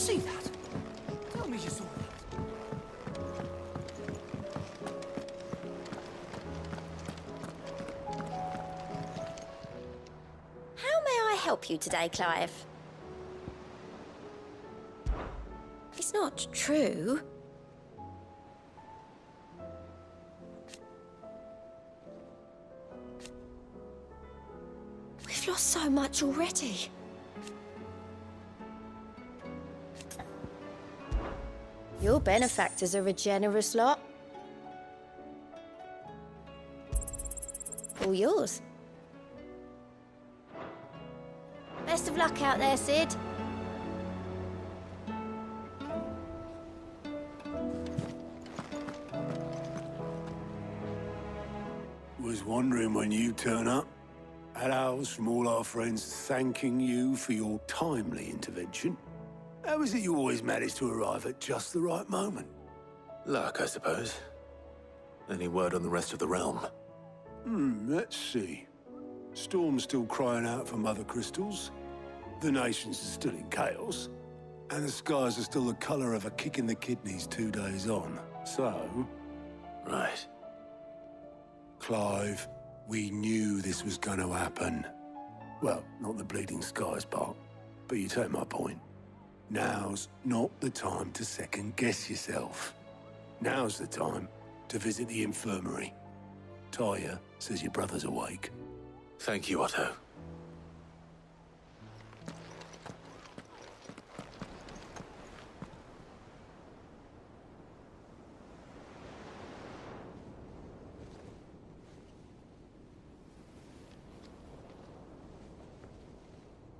see that? Tell me you saw that. How may I help you today, Clive? It's not true. We've lost so much already. Your benefactors are a generous lot. All yours. Best of luck out there, Sid. Was wondering when you turn up. Hellos from all our friends thanking you for your timely intervention. How is it you always manage to arrive at just the right moment? Luck, I suppose. Any word on the rest of the realm? Let's see. Storm's still crying out for mother crystals. The nations are still in chaos. And the skies are still the colour of a kick in the kidneys 2 days on. So... Right. Clive, we knew this was going to happen. Well, not the bleeding skies part, but you take my point. Now's not the time to second-guess yourself. Now's the time to visit the infirmary. Taya says your brother's awake. Thank you, Otto.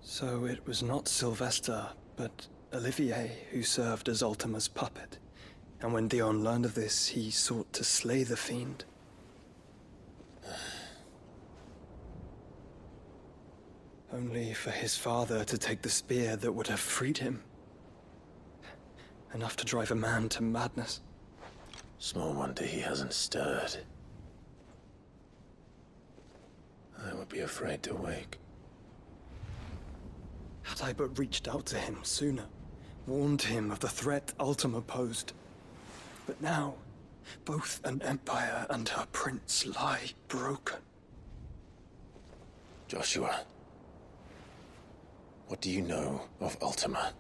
So it was not Sylvester, but Olivier who served as Ultima's puppet. And when Dion learned of this, he sought to slay the fiend. Only for his father to take the spear that would have freed him. Enough to drive a man to madness. Small wonder he hasn't stirred. I would be afraid to wake. Had I but reached out to him sooner, warned him of the threat Ultima posed. But now, both an empire and her prince lie broken. Joshua, what do you know of Ultima?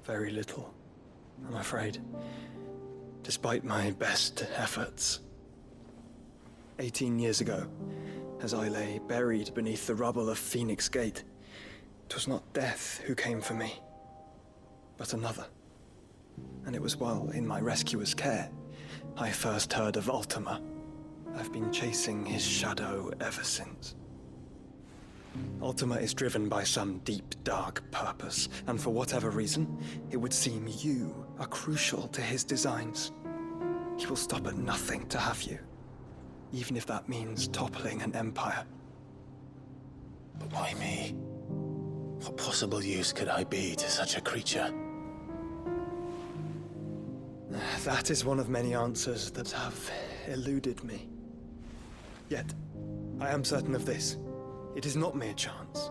Very little, I'm afraid. Despite my best efforts. 18 years ago, as I lay buried beneath the rubble of Phoenix Gate, 'twas not death who came for me, but another. And it was while in my rescuer's care, I first heard of Ultima. I've been chasing his shadow ever since. Ultima is driven by some deep, dark purpose, and for whatever reason, it would seem you are crucial to his designs. He will stop at nothing to have you, even if that means toppling an empire. But why me? What possible use could I be to such a creature? That is one of many answers that have eluded me. Yet, I am certain of this. It is not mere chance.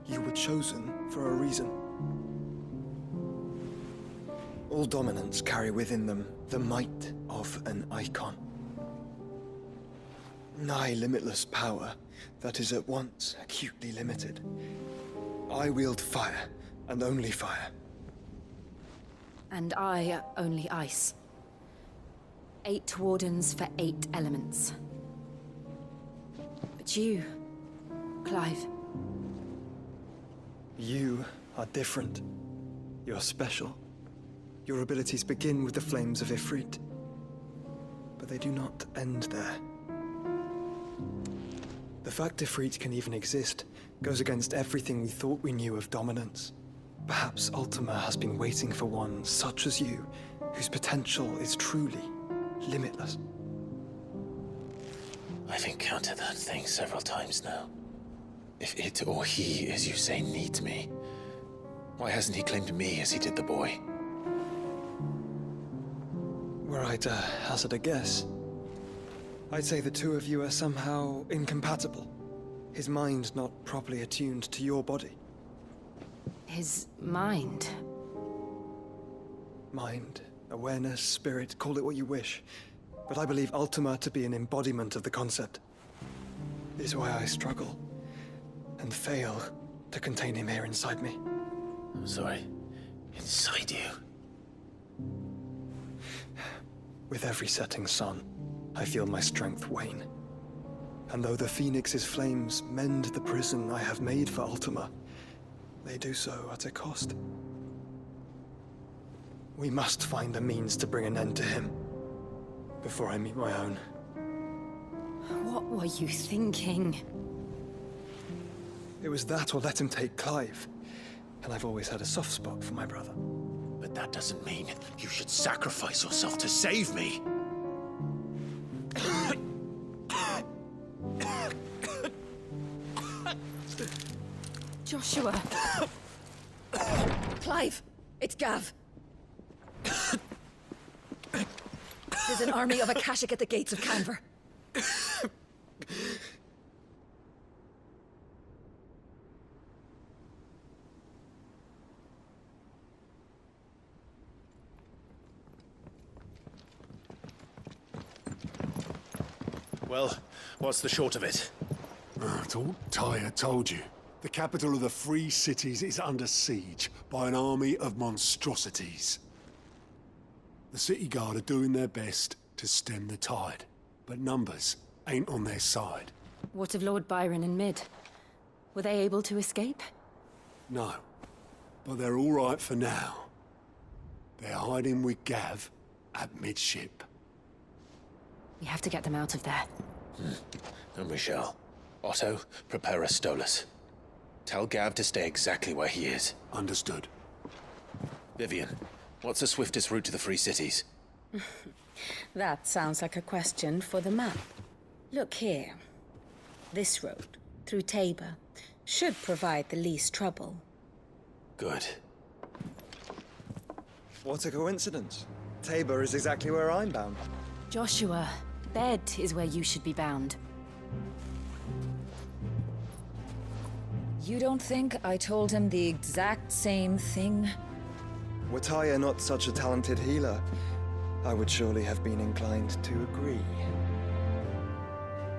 You were chosen for a reason. All dominants carry within them the might of an icon. Nigh limitless power that is at once acutely limited. I wield fire, and only fire. And I only ice. 8 wardens for 8 elements. But you, Clive. You are different. You're special. Your abilities begin with the flames of Ifrit. But they do not end there. The fact Ifrit can even exist goes against everything we thought we knew of dominance. Perhaps Ultima has been waiting for one such as you, whose potential is truly limitless. I've encountered that thing several times now. If it or he, as you say, needs me, why hasn't he claimed me as he did the boy? Were I to hazard a guess, I'd say the two of you are somehow incompatible. His mind not properly attuned to your body. His mind. Mind, awareness, spirit, call it what you wish. But I believe Ultima to be an embodiment of the concept. This is why I struggle and fail to contain him here inside me. I'm sorry. Inside you? With every setting sun, I feel my strength wane. And though the Phoenix's flames mend the prison I have made for Ultima, they do so at a cost. We must find a means to bring an end to him before I meet my own. What were you thinking? It was that or let him take Clive. And I've always had a soft spot for my brother. But that doesn't mean you should sacrifice yourself to save me. Joshua. Clive, it's Gav. There's an army of Cappasgt at the gates of Canver. Well, what's the short of it? It's all Tyre told you. The capital of the Free Cities is under siege by an army of monstrosities. The City Guard are doing their best to stem the tide, but numbers ain't on their side. What of Lord Byron and Mid? Were they able to escape? No, but they're all right for now. They're hiding with Gav at midship. We have to get them out of there. And we shall. Otto, prepare a Stolas. Tell Gav to stay exactly where he is. Understood. Vivian, what's the swiftest route to the Free Cities? That sounds like a question for the map. Look here. This road, through Tabor, should provide the least trouble. Good. What a coincidence. Tabor is exactly where I'm bound. Joshua, bed is where you should be bound. You don't think I told him the exact same thing? Were Tyre not such a talented healer, I would surely have been inclined to agree.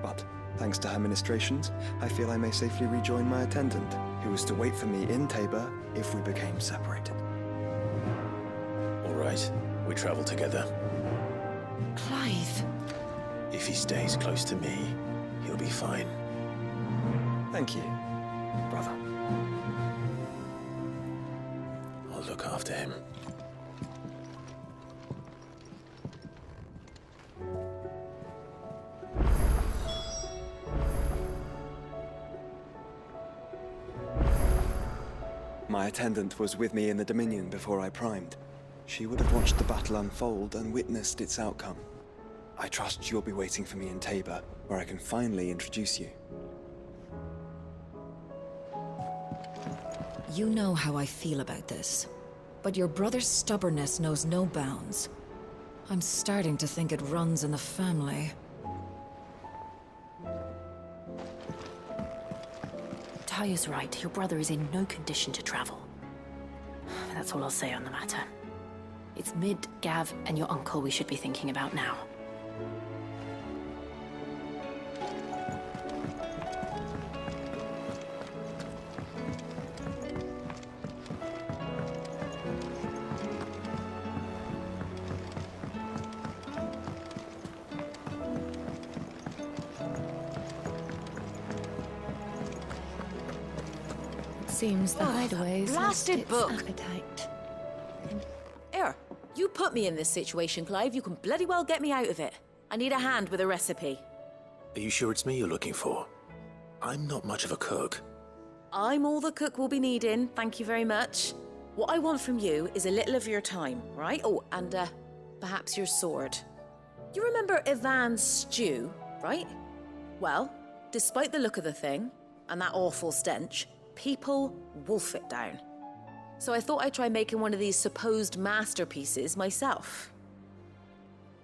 But, thanks to her ministrations, I feel I may safely rejoin my attendant, who was to wait for me in Tabor if we became separated. All right, we travel together. Clive. If he stays close to me, he'll be fine. Thank you, brother. I'll look after him. My attendant was with me in the Dominion before I primed. She would have watched the battle unfold and witnessed its outcome. I trust you'll be waiting for me in Tabor, where I can finally introduce you. You know how I feel about this, but your brother's stubbornness knows no bounds. I'm starting to think it runs in the family. Tyre's right. Your brother is in no condition to travel. That's all I'll say on the matter. It's Mid, Gav, and your uncle we should be thinking about now. Seems the hideaways blasted its book. appetite. Here, you put me in this situation, Clive. You can bloody well get me out of it. I need a hand with a recipe. Are you sure it's me you're looking for? I'm not much of a cook. I'm all the cook will be needing, thank you very much. What I want from you is a little of your time, right? Oh, and perhaps your sword. You remember Ivan's stew, right? Well, despite the look of the thing, and that awful stench, people wolf it down. So I thought I'd try making one of these supposed masterpieces myself.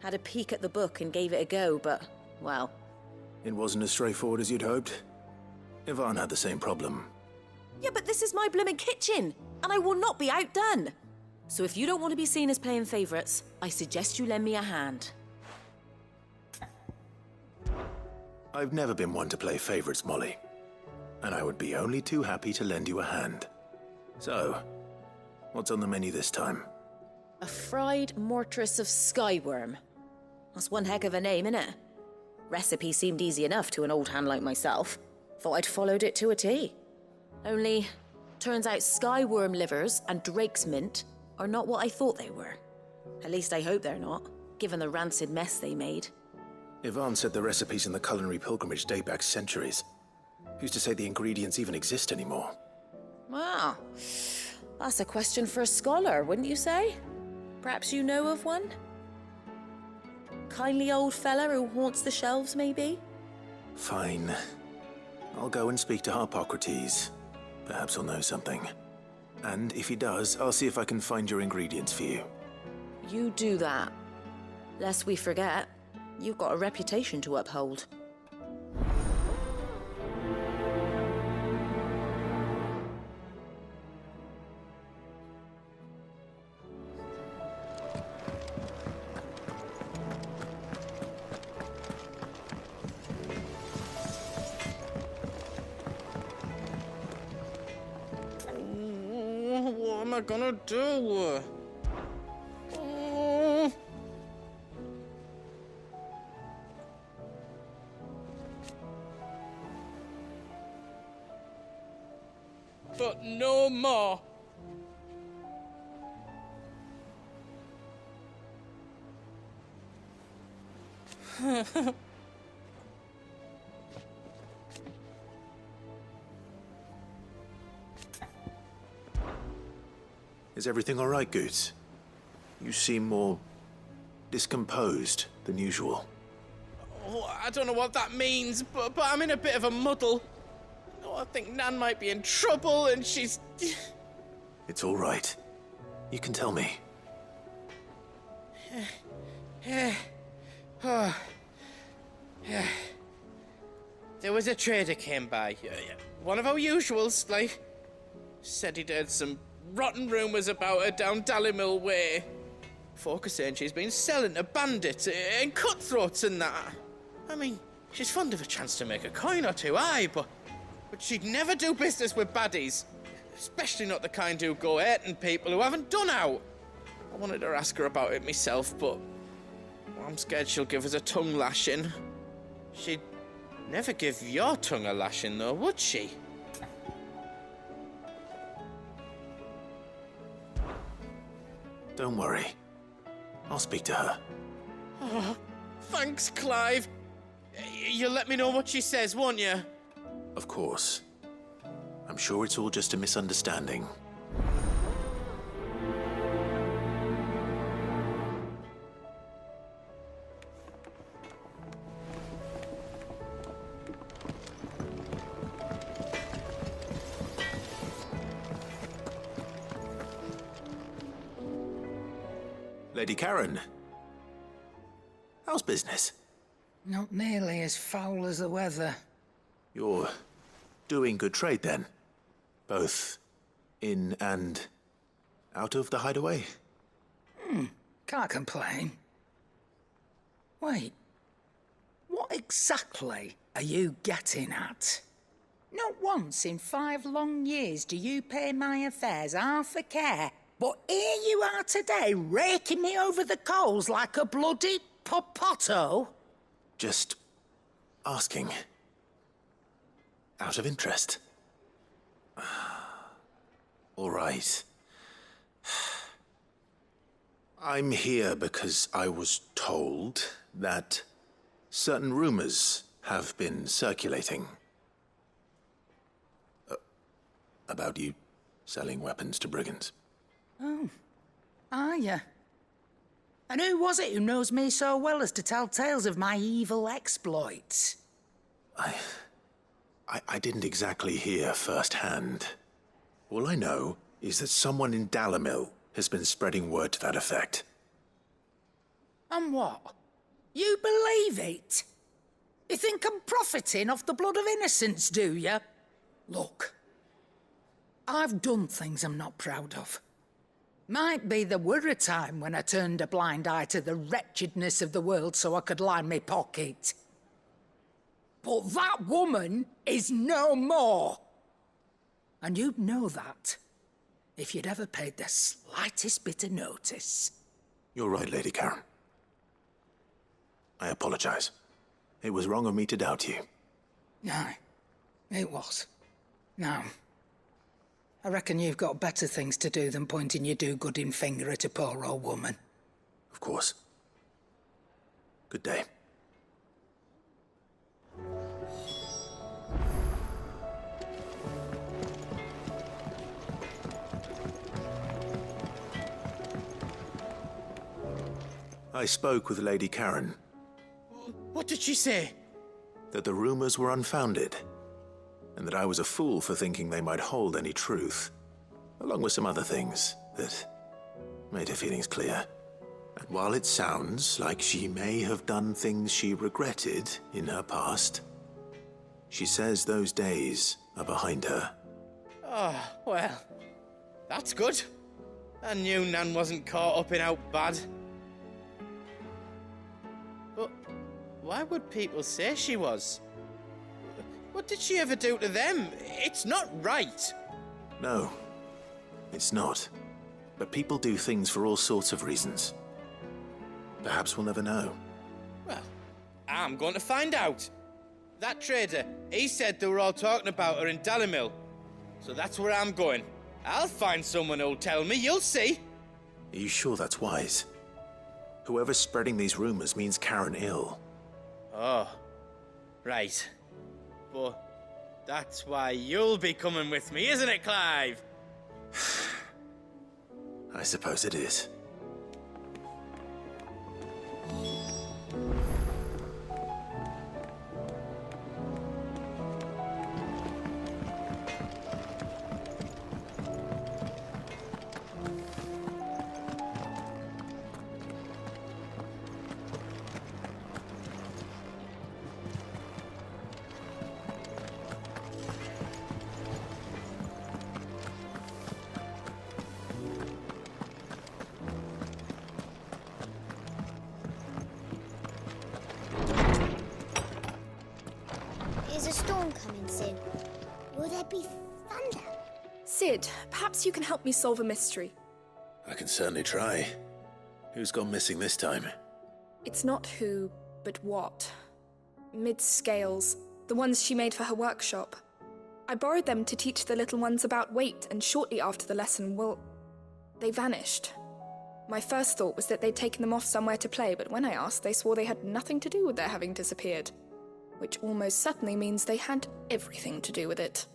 Had a peek at the book and gave it a go, but, well... It wasn't as straightforward as you'd hoped? Ivan had the same problem. Yeah, but this is my blooming kitchen, and I will not be outdone. So if you don't want to be seen as playing favourites, I suggest you lend me a hand. I've never been one to play favorites, Molly. And I would be only too happy to lend you a hand. So, what's on the menu this time? A fried mortress of skyworm. That's one heck of a name, innit? Recipe seemed easy enough to an old hand like myself. Thought I'd followed it to a T. Only, turns out skyworm livers and drake's mint are not what I thought they were. At least I hope they're not, given the rancid mess they made. Ivan said the recipes in the culinary pilgrimage date back centuries. Who's to say the ingredients even exist anymore? Wow. That's a question for a scholar, wouldn't you say? Perhaps you know of one? Kindly old fella who haunts the shelves, maybe? Fine. I'll go and speak to Harpocrates. Perhaps he'll know something. And if he does, I'll see if I can find your ingredients for you. You do that. Lest we forget, you've got a reputation to uphold. What am I gonna do? Oh. But no more. Is everything all right, Goots? You seem more discomposed than usual. Oh, I don't know what that means, but I'm in a bit of a muddle. Oh, I think Nan might be in trouble, and she's... It's all right. You can tell me. There was a trader came by. One of our usuals, like... Said he'd heard some rotten rumours about her down Dallimil Way. Folk are saying she's been selling to bandits and cutthroats and that. I mean, she's fond of a chance to make a coin or two, aye, but she'd never do business with baddies. Especially not the kind who go hurting people who haven't done out. I wanted to ask her about it myself, but I'm scared she'll give us a tongue lashing. She'd never give your tongue a lashing, though, would she? Don't worry. I'll speak to her. Oh, thanks, Clive. You'll let me know what she says, won't you? Of course. I'm sure it's all just a misunderstanding. Lady Karen, how's business? Not nearly as foul as the weather. You're doing good trade then? Both in and out of the hideaway? Can't complain. Wait. What exactly are you getting at? Not once in 5 long years do you pay my affairs half a care. But here you are today, raking me over the coals like a bloody popoto. Just asking. Out of interest. All right. I'm here because I was told that certain rumors have been circulating. About you selling weapons to brigands. Oh, are you? And who was it who knows me so well as to tell tales of my evil exploits? I didn't exactly hear firsthand. All I know is that someone in Dallimil has been spreading word to that effect. And what? You believe it? You think I'm profiting off the blood of innocents, do you? Look, I've done things I'm not proud of. Might be there were a time when I turned a blind eye to the wretchedness of the world so I could line my pocket. But that woman is no more. And you'd know that if you'd ever paid the slightest bit of notice. You're right, Lady Karen. I apologize. It was wrong of me to doubt you. No, it was. Now, I reckon you've got better things to do than pointing your do-gooding finger at a poor old woman. Of course. Good day. I spoke with Lady Karen. What did she say? That the rumors were unfounded, and that I was a fool for thinking they might hold any truth, along with some other things that made her feelings clear. And while it sounds like she may have done things she regretted in her past, she says those days are behind her. Oh, well, that's good. I knew Nan wasn't caught up in out bad. But why would people say she was? What did she ever do to them? It's not right. No, it's not. But people do things for all sorts of reasons. Perhaps we'll never know. Well, I'm going to find out. That trader, he said they were all talking about her in Dalimil. So that's where I'm going. I'll find someone who'll tell me, you'll see. Are you sure that's wise? Whoever's spreading these rumors means Karen ill. Oh, right. But that's why you'll be coming with me, isn't it, Clive? I suppose it is. Is a storm coming soon? Will there be thunder? Sid, perhaps you can help me solve a mystery. I can certainly try. Who's gone missing this time? It's not who, but what. Mid-scales, the ones she made for her workshop. I borrowed them to teach the little ones about weight, and shortly after the lesson, well, they vanished. My first thought was that they'd taken them off somewhere to play, but when I asked, they swore they had nothing to do with their having disappeared. Which almost certainly means they had everything to do with it.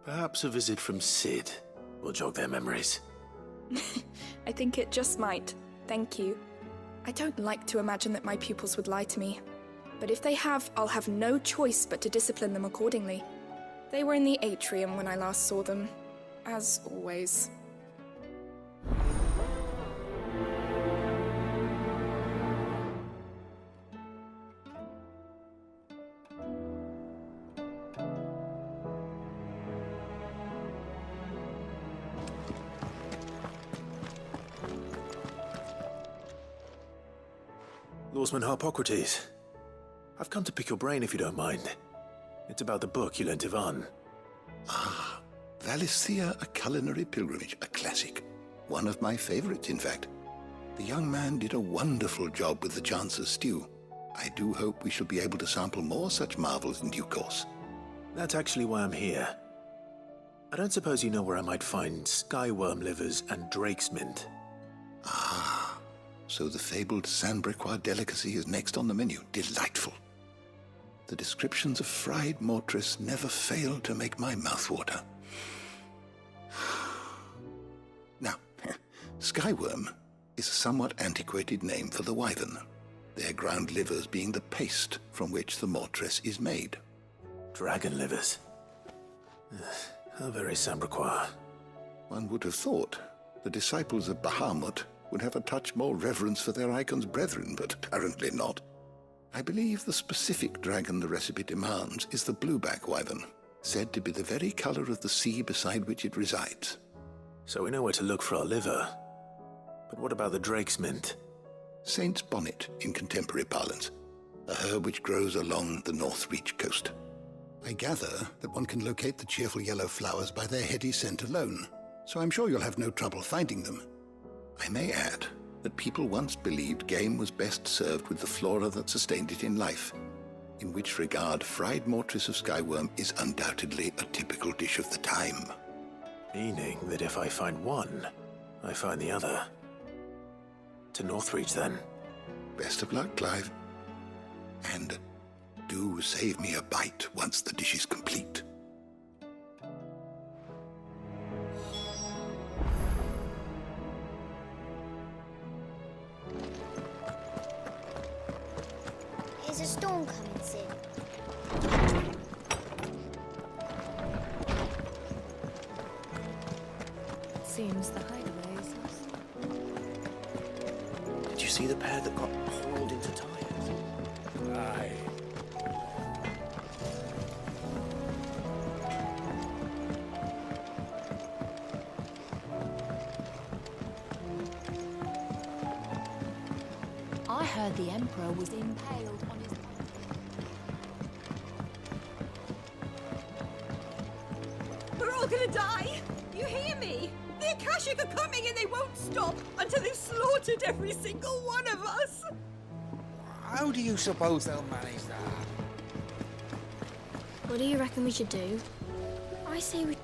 Perhaps a visit from Sid will jog their memories. I think it just might. Thank you. I don't like to imagine that my pupils would lie to me. But if they have, I'll have no choice but to discipline them accordingly. They were in the atrium when I last saw them, as always. Lawsman Harpocrates. I've come to pick your brain if you don't mind. It's about the book you lent Ivan. Ah, Valisthea, A Culinary Pilgrimage, a classic. One of my favorites, in fact. The young man did a wonderful job with the Chance's stew. I do hope we shall be able to sample more such marvels in due course. That's actually why I'm here. I don't suppose you know where I might find skyworm livers and drake's mint. Ah, so the fabled Sandbrequois delicacy is next on the menu. Delightful. The descriptions of fried mortress never fail to make my mouth water. Now, skyworm is a somewhat antiquated name for the wyvern, their ground livers being the paste from which the mortress is made. Dragon livers. How very Sandbrequois. One would have thought the disciples of Bahamut would have a touch more reverence for their icon's brethren, but apparently not. I believe the specific dragon the recipe demands is the blueback wyvern, said to be the very color of the sea beside which it resides. So we know where to look for our liver. But what about the drake's mint? Saint's bonnet in contemporary parlance, a herb which grows along the North Reach coast. I gather that one can locate the cheerful yellow flowers by their heady scent alone, so I'm sure you'll have no trouble finding them. I may add that people once believed game was best served with the flora that sustained it in life, in which regard fried mortress of skyworm is undoubtedly a typical dish of the time. Meaning that if I find one, I find the other. To Northreach, then. Best of luck, Clive. And do save me a bite once the dish is complete. Is a storm coming, Sid? Seems the hideaway is lost. Did you see the pair that got hauled into tires? Aye. I heard the Emperor was impaled on his... We're all gonna die! You hear me? The Cappasgt are coming and they won't stop until they've slaughtered every single one of us! How do you suppose they'll manage that? What do you reckon we should do? I say we...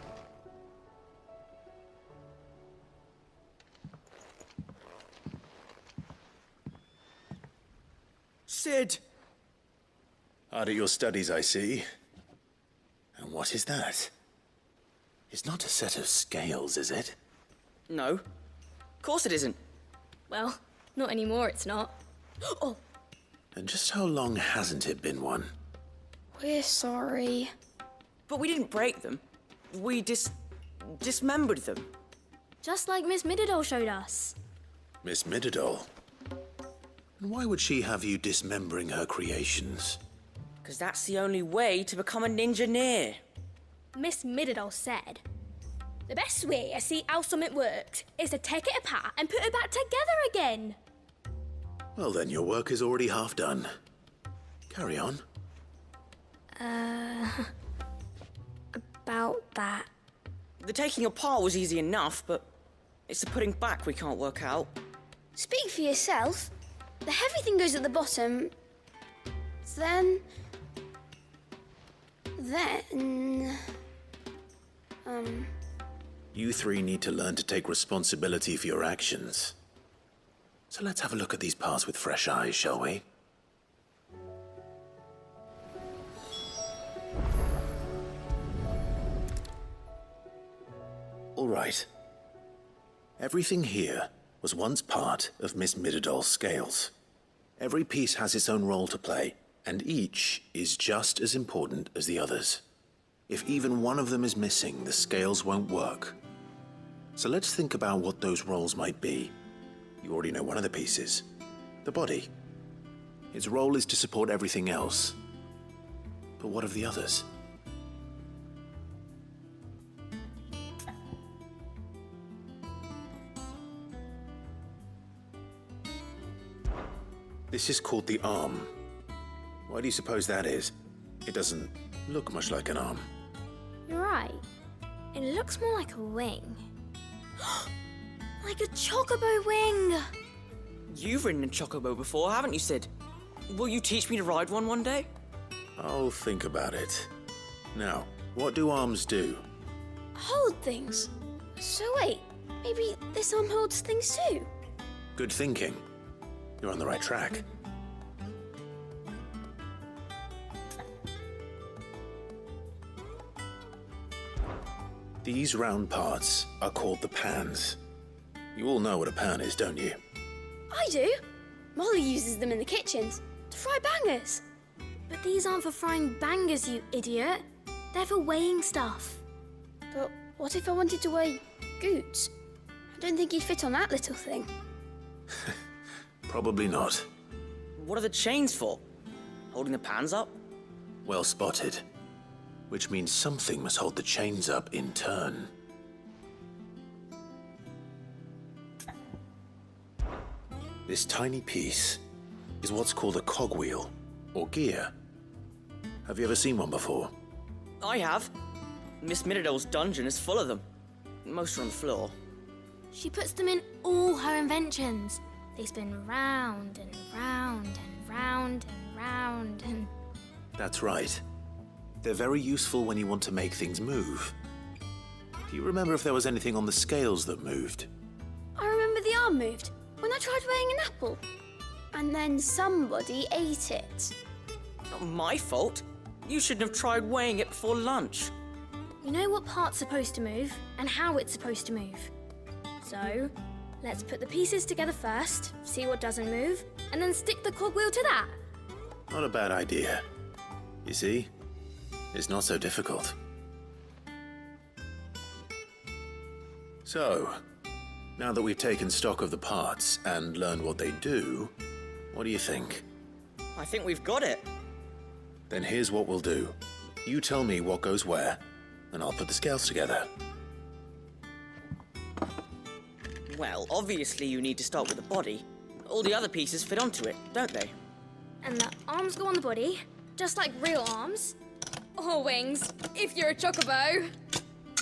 Sid! Hard at your studies, I see. And what is that? It's not a set of scales, is it? No. Of course it isn't. Well, not anymore, it's not. Oh! And just how long hasn't it been one? We're sorry. But we didn't break them. We dismembered them. Just like Miss Mididol showed us. Miss Mididol? And why would she have you dismembering her creations? Because that's the only way to become a ninja-neer. Miss Mididol said, the best way to see how something worked is to take it apart and put it back together again. Well then, your work is already half done. Carry on. About that. The taking apart was easy enough, but it's the putting back we can't work out. Speak for yourself. The heavy thing goes at the bottom. Then... You three need to learn to take responsibility for your actions. So let's have a look at these parts with fresh eyes, shall we? All right. Everything here was once part of Miss Mididol's scales. Every piece has its own role to play, and each is just as important as the others. If even one of them is missing, the scales won't work. So let's think about what those roles might be. You already know one of the pieces, the body. Its role is to support everything else. But what of the others? This is called the arm. Why do you suppose that is? It doesn't look much like an arm. You're right. It looks more like a wing. Like a chocobo wing! You've ridden a chocobo before, haven't you, Sid? Will you teach me to ride one day? I'll think about it. Now, what do arms do? Hold things. So wait, maybe this arm holds things too? Good thinking. You're on the right track. These round parts are called the pans. You all know what a pan is, don't you? I do. Molly uses them in the kitchens to fry bangers. But these aren't for frying bangers, you idiot. They're for weighing stuff. But what if I wanted to weigh Goots? I don't think he'd fit on that little thing. Probably not. What are the chains for? holding the pans up? Well spotted. Which means something must hold the chains up in turn. This tiny piece is what's called a cogwheel, or gear. Have you ever seen one before? I have. Miss Middledale's dungeon is full of them. Most are on the floor. She puts them in all her inventions. They spin round and round and round and round and... That's right. They're very useful when you want to make things move. Do you remember if there was anything on the scales that moved? I remember the arm moved when I tried weighing an apple. And then somebody ate it. Not my fault. You shouldn't have tried weighing it before lunch. You know what part's supposed to move and how it's supposed to move. So, let's put the pieces together first, see what doesn't move, and then stick the cogwheel to that. Not a bad idea. You see? It's not so difficult. So, now that we've taken stock of the parts and learned what they do, what do you think? I think we've got it. Then here's what we'll do. You tell me what goes where, and I'll put the scales together. Well, obviously you need to start with the body. All the other pieces fit onto it, don't they? And the arms go on the body, just like real arms. Or wings, if you're a chocobo.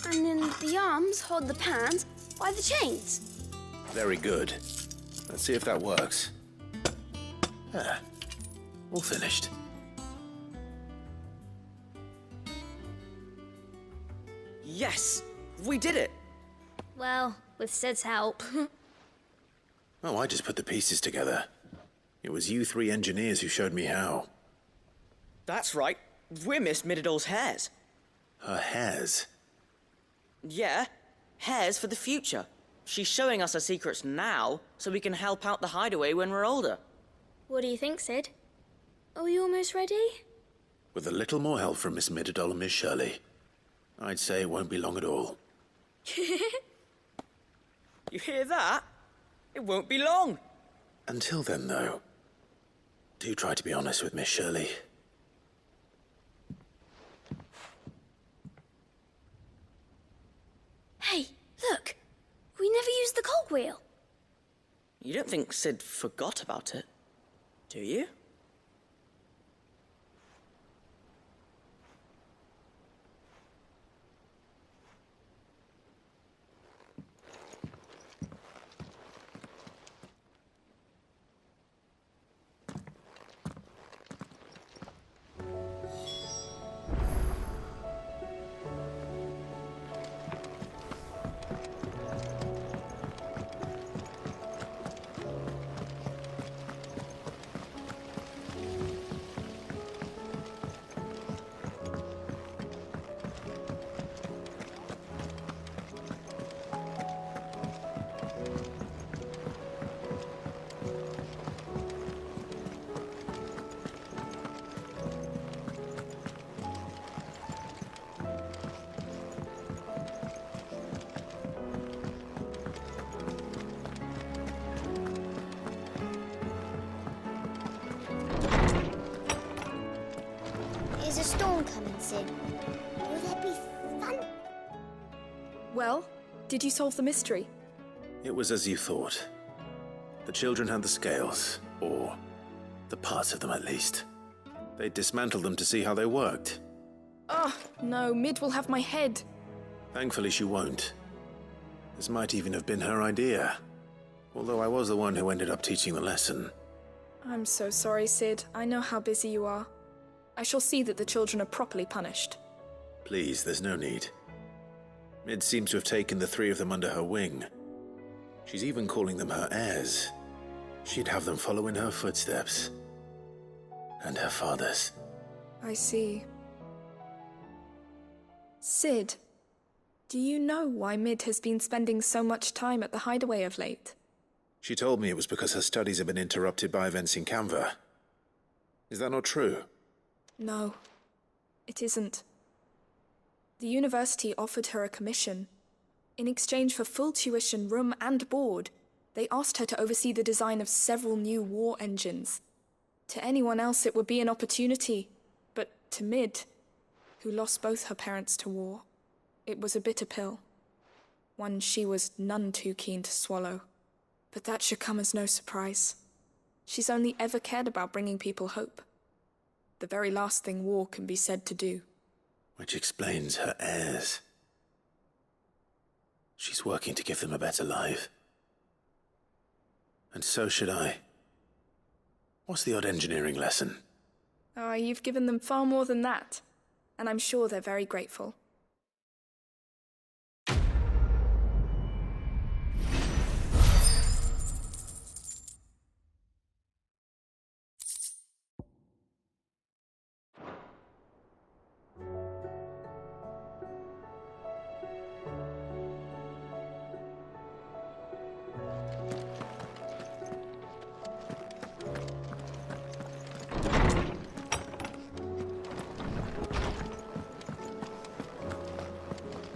And then the arms hold the pans by the chains. Very good. Let's see if that works. Ah, all finished. Yes! We did it! Well, with Sid's help. Oh, I just put the pieces together. It was you three engineers who showed me how. That's right. We're Miss Middledale's hairs. Her hairs? Yeah, hairs for the future. She's showing us her secrets now, so we can help out the hideaway when we're older. What do you think, Sid? Are we almost ready? With a little more help from Miss Middledale and Miss Shirley, I'd say it won't be long at all. You hear that? It won't be long. Until then, though, do try to be honest with Miss Shirley. Hey, look! We never used the cogwheel. You don't think Sid forgot about it, do you? There's a storm coming, Sid. Will there be fun? Well, did you solve the mystery? It was as you thought. The children had the scales, or the parts of them at least. They dismantled them to see how they worked. Oh, no, Mid will have my head. Thankfully she won't. This might even have been her idea. Although I was the one who ended up teaching the lesson. I'm so sorry, Sid. I know how busy you are. I shall see that the children are properly punished. Please, there's no need. Mid seems to have taken the three of them under her wing. She's even calling them her heirs. She'd have them follow in her footsteps. And her father's. I see. Sid, do you know why Mid has been spending so much time at the hideaway of late? She told me it was because her studies have been interrupted by events in Canva. Is that not true? No, it isn't. The university offered her a commission. In exchange for full tuition, room and board, they asked her to oversee the design of several new war engines. To anyone else it would be an opportunity, but to Mid, who lost both her parents to war, it was a bitter pill. One she was none too keen to swallow. But that should come as no surprise. She's only ever cared about bringing people hope. The very last thing war can be said to do. Which explains her heirs. She's working to give them a better life. And so should I. What's the odd engineering lesson? Oh, you've given them far more than that. And I'm sure they're very grateful.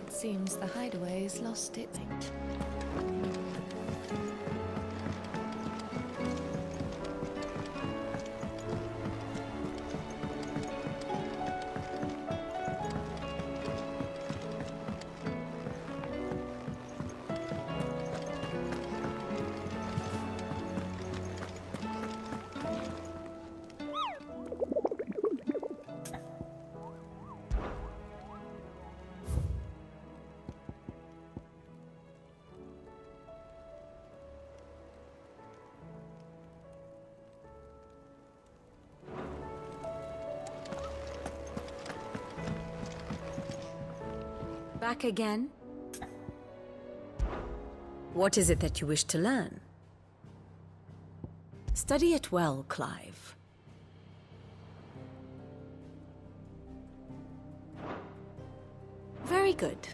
Seems the hideaway's lost its mate. Back again? What is it that you wish to learn? Study it well, Clive. Very good.